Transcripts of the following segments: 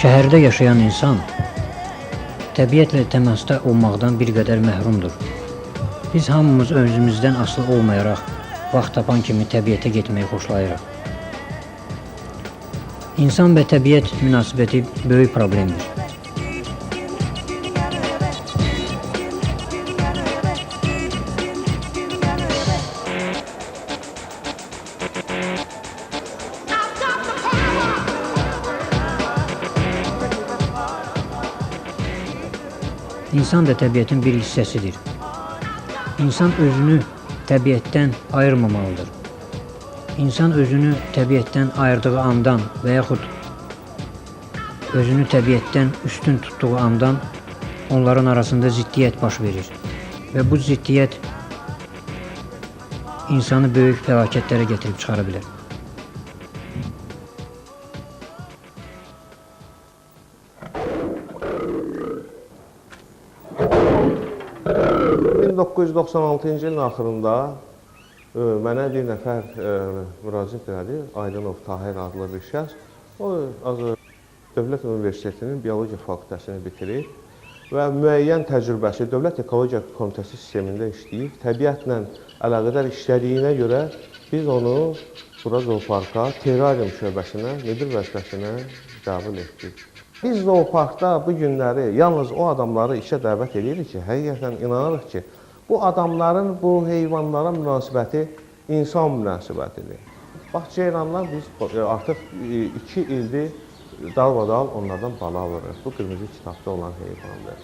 Şəhərdə yaşayan insan təbiətlə təmasda olmaqdan bir qədər məhrumdur. Biz hamımız özümüzdən asılı olmayaraq vaxt tapan kimi təbiətə getməyi xoşlayırıq. İnsan və təbiət münasibəti böyük problemdir. İnsan da təbiətin bir hissəsidir. İnsan özünü təbiətdən ayırmamalıdır. İnsan özünü təbiətdən ayırdığı andan və yaxud özünü təbiətdən üstün tutduğu andan onların arasında ziddiyyət baş verir. Və bu ziddiyyət insanı böyük fəlakətlərə gətirib çıxara bilər. – 1996-cı ilin axırında mənə bir nəfər müraciət elədi, Aydınov Tahir adlı bir şəxs. O Dövlət Universitetinin Biologiya fakültəsini bitirir və müəyyən təcrübəsi Dövlət Ekologiya Komitəsi sistemində işləyir. Təbiətlə əlaqədar işlədiyinə görə biz onu bura zooparka, terrarium şöbəsinə, müdir vəzifəsinə qəbul etdik. Biz zooparkda bu günləri yalnız o adamları işə dəvət edirik ki, həqiqətən inanırıq ki, bu adamların bu heyvanlara münasibəti insan münasibətidir. Bax, ceyranlar biz artıq 2 ildir dalbadal onlardan bala alırıq. Bu qırmızı kitabda olan heyvandır.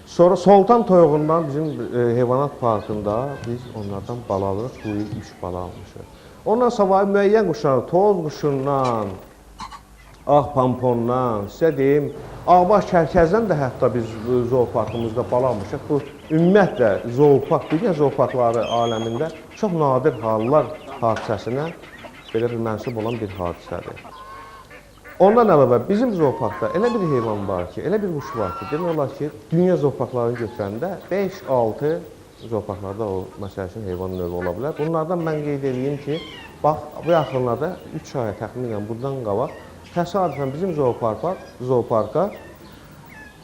Sonra Soltan toyuğundan bizim heyvanat parkında biz onlardan bala alırıq. Bu il 3 bala almışıq. Ondan savayı müəyyən quşlar, toz quşundan, ağ pampondan, sizə deyim, ağbaş kərkəzdən də hətta biz zooparkımızda bala almışıq. Bu, ümumiyyətlə, zoopark, dünya zooparkları aləmində çox nadir hallar hadisəsinə belə bir mənsub olan bir hadisədir. Ondan əlavə, bizim zooparkda elə bir heyvan var ki, elə bir quş var ki, demək olar ki, dünya zooparklarını götürəndə 5-6 zooparklarda o məsəl üçün heyvan növü ola bilər. Bunlardan mən qeyd edeyim ki, bax, bu yaxınlarda 3 aya təxminən bundan qabaq təsadüfən bizim zooparka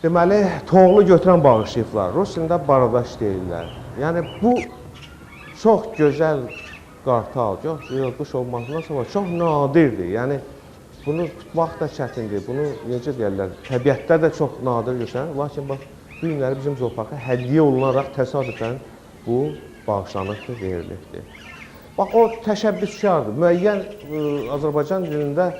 deməli, toğlu götürən bağışlayıblar. Rus dilində baradaş deyirlər. Yəni, bu çox gözəl qartal, quş olmasından sonra çox nadirdir. Yəni, bunu tutmaq da çətindir. Bunu, necə deyərlər, təbiətdə də çox nadir görsənir. Lakin, bax, bu günləri bizim zooparka hədiyyə olunaraq təsadüfən bu bağışlanıqdır, verilibdir. Bax, o təşəbbüskardır. Müəyyən Azərbaycan dilində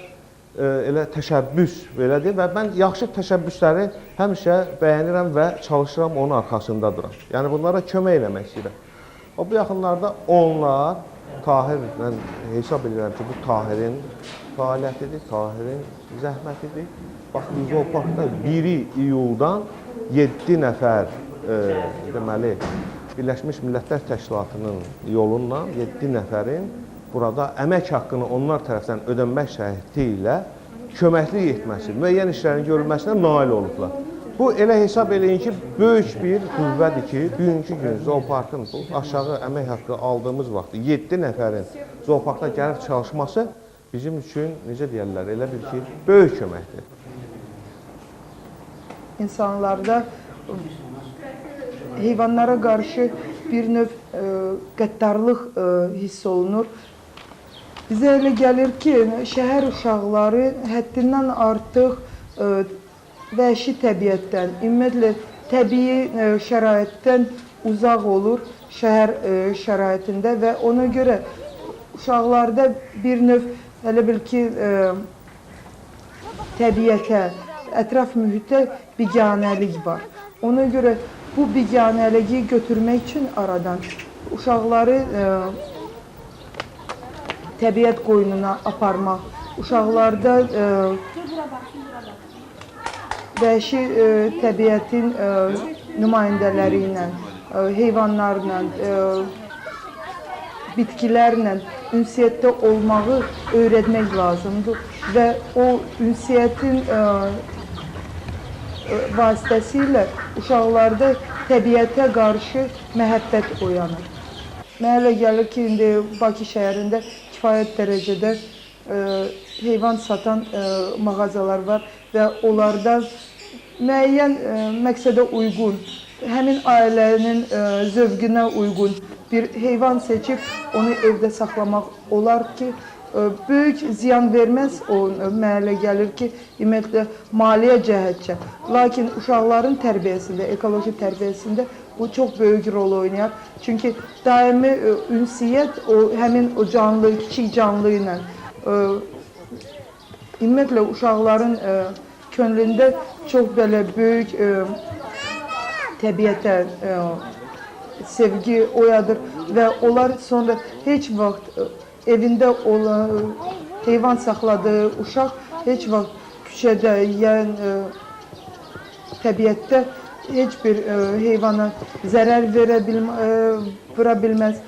elə təşəbbüs belədir və mən yaxşı təşəbbüsləri həmişə bəyənirəm və çalışıram onun arxasındadıram. Yəni, bunlara kömək eləmək istəyirəm. Bu yaxınlarda onlar, Tahirlə hesab edirəm ki, bu Tahirin fəaliyyətidir, Tahirin zəhmətidir. Bax, zooparkda 1 iyuldan 7 nəfər, deməli, Birləşmiş Millətlər Təşkilatının yolundan 7 nəfərin burada əmək haqqını onlar tərəfindən ödənmək şərti ilə köməklik etməsi, müəyyən işlərin görülməsinə nail olublar. Bu, elə hesab eləyin ki, böyük bir qüvvədir ki, bugünkü gün zooparkın aşağı əmək haqqı aldığımız vaxtı 7 nəfərin zooparkda gəlib çalışması bizim üçün, necə deyərlər, elə bir ki, böyük köməkdir. İnsanlarda heyvanlara qarşı bir növ qəddarlıq hiss olunur. Bizə elə gəlir ki, şəhər uşaqları həddindən artıq vəhşi təbiətdən, ümumiyyətlə təbii şəraitdən uzaq olur şəhər şəraitində və ona görə uşaqlarda bir növ, elə bil ki, təbiətə, ətraf mühitə biganəlik var. Ona görə bu biganəliyi götürmək üçün aradan uşaqları təbiət qoynuna aparmaq, uşaqlarda vəhşi təbiətin nümayəndələri ilə, heyvanlarla, bitkilərlə ünsiyyətdə olmağı öyrətmək lazımdır və o ünsiyyətin vasitəsilə uşaqlarda təbiətə qarşı məhəbbət oyanır. Mənə elə gəlir ki, indi Bakı şəhərində kifayət dərəcədə heyvan satan mağazalar var və onlarda müəyyən məqsədə uyğun, həmin ailənin zövqünə uyğun bir heyvan seçib onu evdə saxlamaq olar ki, böyük ziyan verməz, o mənə gəlir ki, ümumiyyətlə maliyyə cəhətcə. Lakin uşaqların tərbiyəsində, ekoloji tərbiyəsində bu çox böyük rol oynayır. Çünki daimi ünsiyyət həmin o canlı, kiçik canlı ilə ümumiyyətlə uşaqların könlündə çox belə böyük təbiətə sevgi oyadır və onlar sonra heç vaxt evində olan heyvan saxladığı uşaq heç vaxt küçədə, yəni təbiətdə heç bir heyvana zərər vura bilməz,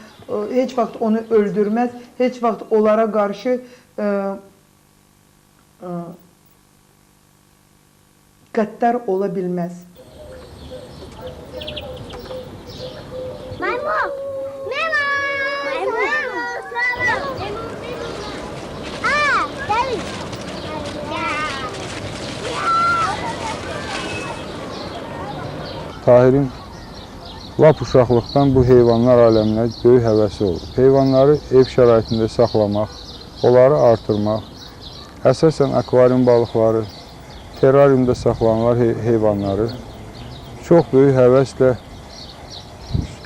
heç vaxt onu öldürməz, heç vaxt onlara qarşı qəddar ola bilməz. Tahirin lap uşaqlıqdan bu heyvanlar aləminə böyük həvəsi olur. Heyvanları ev şəraitində saxlamaq, onları artırmaq, əsasən akvarium balıqları, terrariumda saxlanılan heyvanları çox böyük həvəslə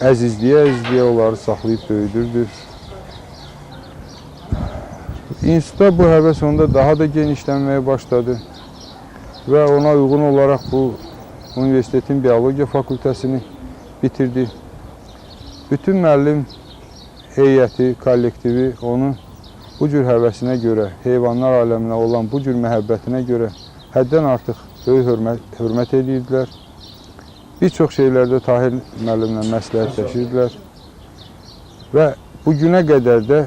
əzizliyə onları saxlayıb böyüdürdü. İnstitutda bu həvəs onda daha da genişlənməyə başladı və ona uyğun olaraq bu universitetin biologiya fakültəsini bitirdi. Bütün müəllim heyəti, kollektivi onu bu cür həvəsinə görə, heyvanlar aləminə olan bu cür məhəbbətinə görə həddən artıq böyük hörmət edirdilər. Bir çox şeylərdə Tahir müəllimlə məsləhətləşirdilər və bu günə qədər də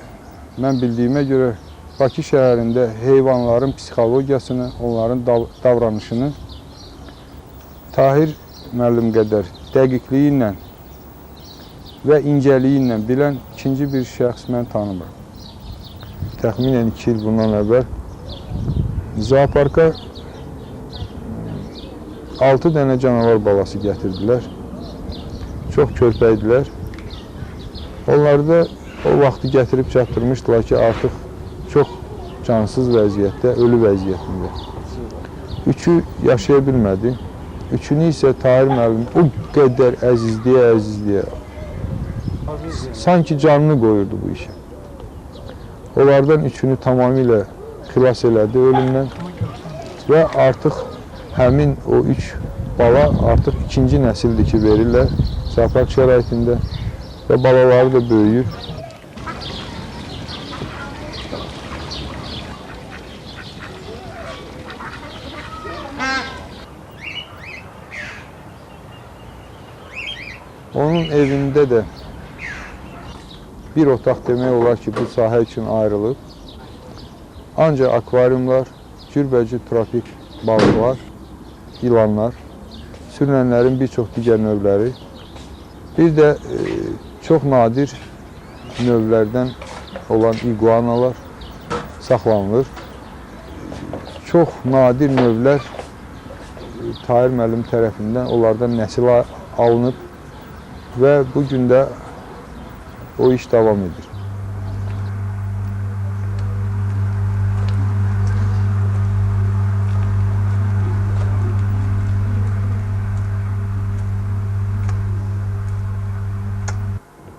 mən bildiyimə görə Bakı şəhərində heyvanların psixologiyasını, onların davranışını Tahir müəllim qədər dəqiqliyi ilə və incəliyi ilə bilən ikinci bir şəxs mən tanımıram. Təxminən 2 il bundan əvvəl zooparka 6 dənə canavar balası gətirdilər. Çox körpəydilər. Onları da o vaxtı gətirib çatdırmışdılar ki, artıq çox cansız vəziyyətdə, ölü vəziyyətində. 3-ü yaşaya bilmədi. 3-ünü isə Tahir müəllim o qədər əzizliyə, sanki canını qoyurdu bu işə. Onlardan 3-ünü tamamilə xilas elədi ölümdən və artıq həmin o 3 bala artıq ikinci nəsildir ki, verirlər zoopark şəraitində və balaları da böyüyüb. Onun evində də bir otaq demək olar ki, bu sahə üçün ayrılıb. Ancaq akvariumlar, cürbəcür tropik balıqlar, ilanlar, sürünənlərin bir çox digər növləri, bir də çox nadir növlərdən olan iguanalar saxlanılır. Çox nadir növlər Tahir müəllim tərəfindən onlardan nəsil alınıb və bu gün də o iş davam edir.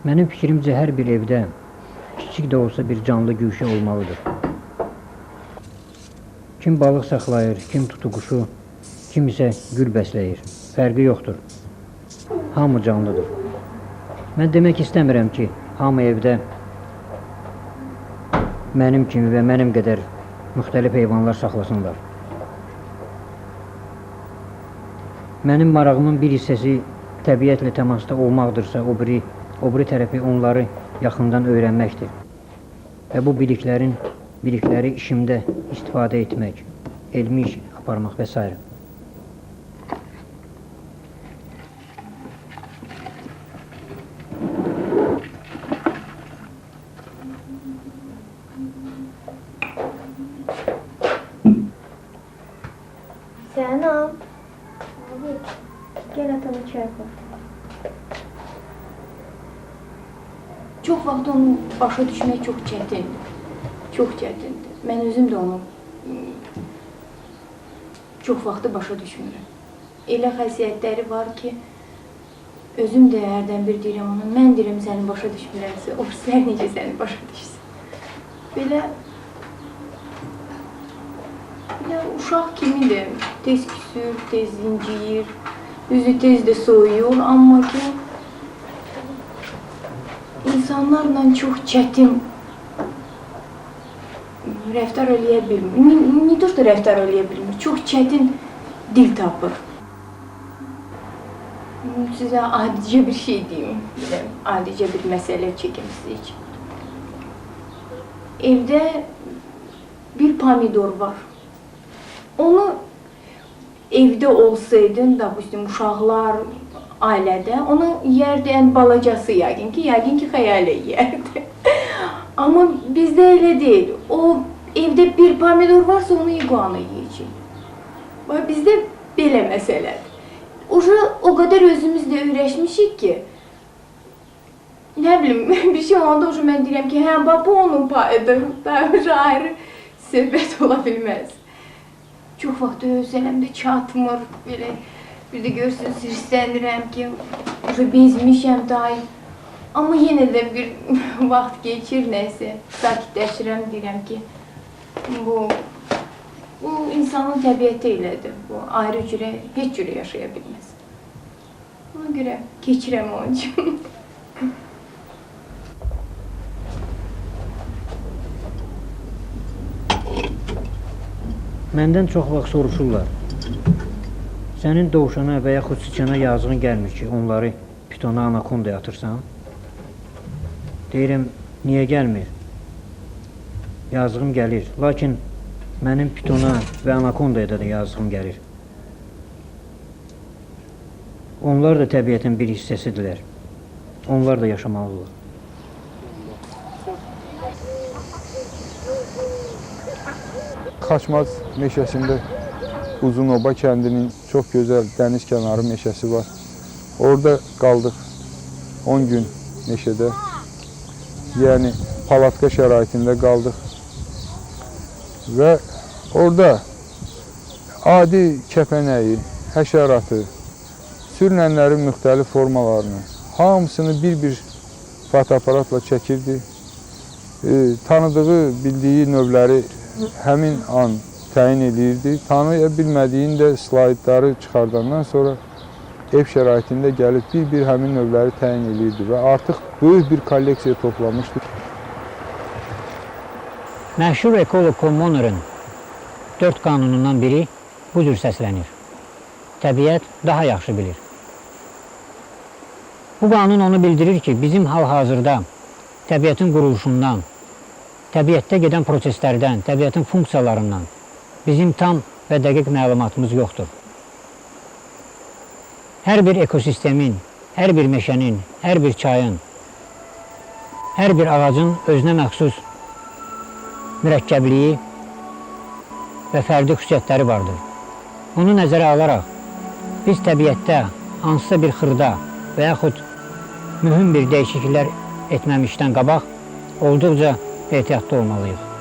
Mənim fikrimcə hər bir evdə kiçik də olsa bir canlı güşə olmalıdır. Kim balıq saxlayır, kim tutuquşu, kim isə gül bəsləyir. Fərqi yoxdur. Hamı canlıdır. Mən demək istəmirəm ki, hamı evdə mənim kimi və mənim qədər müxtəlif heyvanlar saxlasınlar. Mənim marağımın bir hissəsi təbiətlə təmasda olmaqdırsa, o biri tərəfi onları yaxından öyrənməkdir. Və bu bilikləri işimdə istifadə etmək, elmi iş aparmaq və s. Canım. Abi, gel atalım çay koy. Çox vaxt onu başa düşmək çox çətindir. Çox çətindir. Mən özüm də onu çox vaxtı başa düşmürəm. Elə xəsiyyətləri var ki, özüm də hərdən bir deyirəm ona, mən deyirəm səni başa düşmürəmsə, o birilər necə səni başa düşsün. Belə uşaq kimidir, tez küsür, tez inciyir, üzü tez də soyuyur, amma ki, insanlarla çox çətin rəftar eləyə bilmir. Ne də rəftar eləyə bilmir, çox çətin dil tapır. Sizə adicə bir şey deyim, adicə bir məsələ çəkim sizə üçün. Evdə bir pomidor var. Onu evdə olsaydın, допустим, uşaqlar ailədə, onu yərdi ən balacası yəqin ki, xəyalə yərdi. Amma bizdə elə deyil. O evdə bir pomidor varsa, onu iguana yiyəcək. Bizdə belə məsələdir. O qədər özümüzlə öyrəşmişik ki, nə bilim, bir şey olanda mən deyirəm ki, hə, bu onun payıdır, ayrı söhbət ola bilməz. Çox vaxt öz eləmdə çatmır, belə, bir də görürsünüz, hirslənirəm ki, bezmişəm daim. Amma yenə də bir vaxt geçir, nəysə, sakitləşirəm, deyirəm ki, bu insanın təbiəti elədir, bu ayrı cürə, heç cürə yaşaya bilməz. Ona görə keçirəm onun üçün. Məndən çox vaxt soruşurlar. Sənin dovşana və yaxud sıçana yazığın gəlmir ki, onları pitona, anakondaya atırsan. Deyirəm, niyə gəlmir? Yazığım gəlir. Lakin mənim pitona və anakondaya da yazığım gəlir. Onlar da təbiətin bir hissəsidirlər. Onlar da yaşamalıdırlar. Xaçmaz meşəsində Uzunoba kəndinin çox gözəl dəniz kənarı meşəsi var. Orada qaldıq 10 gün meşədə. Yəni palatka şəraitində qaldıq. Və orada adi kəpənəyi, həşəratı, sürünənlərin müxtəlif formalarını, hamısını bir-bir fotoaparatla çəkirdi. Tanıdığı, bildiyi növləri həmin an təyin edirdi. Tanıya bilmədiyin də slaydları çıxardandan sonra ev şəraitində gəlib bir-bir həmin növləri təyin edirdi və artıq böyük bir kolleksiya toplamışdı. Məşhur ekoloq Kommoner'ın 4 qanunundan biri bu cür səslənir. Təbiət daha yaxşı bilir. Bu qanun onu bildirir ki, bizim hal-hazırda təbiətin quruluşundan, təbiətdə gedən proseslərdən, təbiətin funksiyalarından bizim tam və dəqiq məlumatımız yoxdur. Hər bir ekosistemin, hər bir meşənin, hər bir çayın, hər bir ağacın özünə məxsus mürəkkəbliyi və fərdi xüsusiyyətləri vardır. Bunu nəzərə alaraq, biz təbiətdə hansısa bir xırda və yaxud mühüm bir dəyişikliklər etməmişdən qabaq olduqca ehtiyatlı olmalıyıq.